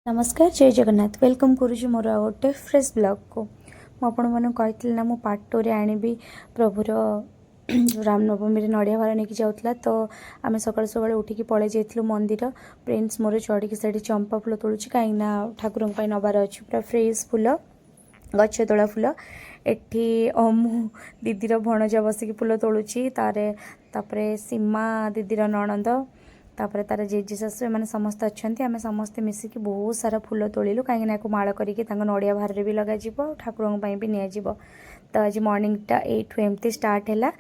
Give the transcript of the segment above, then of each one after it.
नमस्कार जय जगन्नाथ वेलकम करुँच मोर गोटे फ्रेश ब्लॉग को मुझे कही ना मु पार्ट 2 रे आनी प्रभुर जो रामनवमी नड़िया भार नहीं जाऊला तो आम सका सका उठिकी पलि जाइलु मंदिर प्रिंस मोर चढ़ी से चंपा फूल तोलुची कहीं ठाकुर नबार अच्छी पूरा फ्रेश फूल गछ तोला फूल एठी मु दीदीर भणजा बसिकी फूल तोलुची तारे सीमा दीदीर नणंद तापर तार जेजे शाशु एम समस्त अच्छा आम समस्ते मिसिकी बहुत सारा फूल तोड़िलु कहीं माला करके नड़िया भार भी लग ठाकुर भी निजी तो आज मॉर्निंगटा एठू एमती स्टार्ट है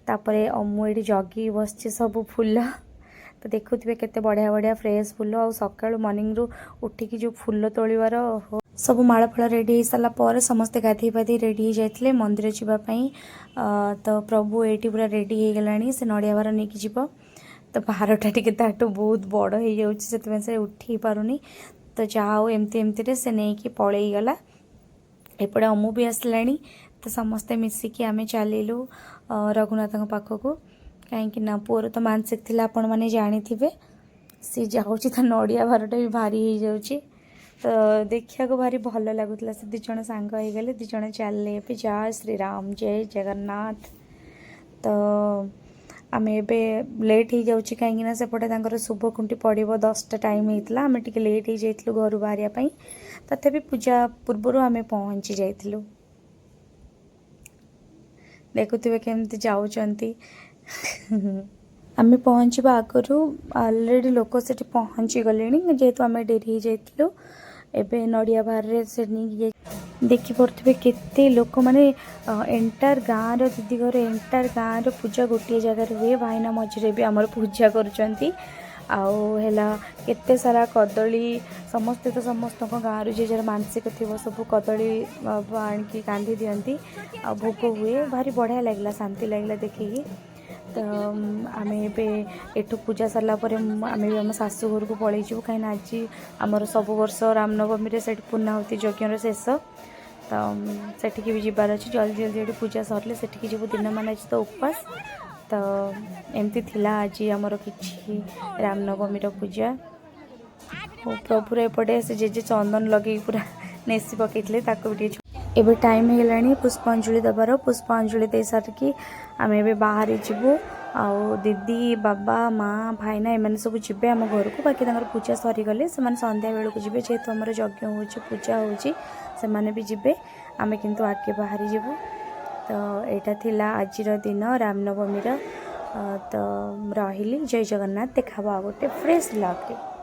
तापर मुझे जगी बस सब फूल तो देखुए केते बढ़िया बढ़िया फ्रेश फूल आ सका मॉर्निंग रू उठिकी जो फूल तोड़ार सब माला फल रेडी हो सारापर समस्ते गाधे पाधे रेडी हो जाते मंदिर जावाई तो प्रभु ये पूरा रेडी हो गला से नड़िया भार नहीं जीव तो भारटा टी ताठू बहुत बड़ हो से उठी पारुनी तो जाओ एमती एमती से नहीं कि पलैगला एपटे अमु भी आसला तो समस्ते मिसिकी आम चलू रघुनाथ पाखक कहीं पुअर तो मानसिक थी आपण मैंने जानी थे सी जाऊँ तो नड़िया भारटा भी भारी हो जाऊँ तो देखा भारी भल लगुला से दिज सांग हो गले दिज चलने जय श्री राम जय जगन्नाथ तो आम ए लेट हो जाऊँ कहीं सेपटे शुभ खुंटी पड़ो 10टा टाइम होता आम टे लेट हो जाइलु घर बाहर तथापि पूजा पूर्वर आम पहुँची जाइलु देखुवे केमती जाऊँच आम पहुँचवा आगु अलरेडी लोक से पहुँची गले जेहेतु आम डेरी हो जाइलु एबे नड़िया बाहर से नहीं देखी पड़े केते लोक माने एंटार गाँव दीदी घर एंटार गाँव पूजा गोटे जगार हुए भाईना मझे भी आमर पूजा करुँच आला केते सारा कदली समस्ते तो समस्त गाँव जे जार मानसिक थी सब कदली आणिकी कांदी दिंती आ भोग हुए भारी बढ़िया लगला शांति लगला देखिकी तो आम एठू पूजा सारापर आम भी आम शाशु घर को पलैजु कहीं आज आमर सब वर्ष रामनवमी से पूर्णाहुति यज्ञर शेष तो सेठिकी भी जीवार अच्छे जल्दी जल्दी पूजा सरले सेठिकी जीव दिन मान आज तो उपवास तो एमती थिला आज आमर कि रामनवमी पूजा प्रभुर एपटे से जे चंदन लगे पूरा नेसी पकई भी एबे टाइम होगा पुष्पांजलि दबार पुष्पांजलि दे सारिकी आम ए बाहर जीवु आउ दीदी बाबा माँ भाईना एम सब जी आम घर को बाकी पूजा सरीगले से संध्या बेलू जी जेहेतु आम यज्ञ हो पूजा हो भी जी आम किंतु आगे बाहरी जीवु तो यहाँ थिला आजिर दिन रामनवमी तो रही जय जगन्नाथ देखा गोटे फ्रेश ब्लॉग।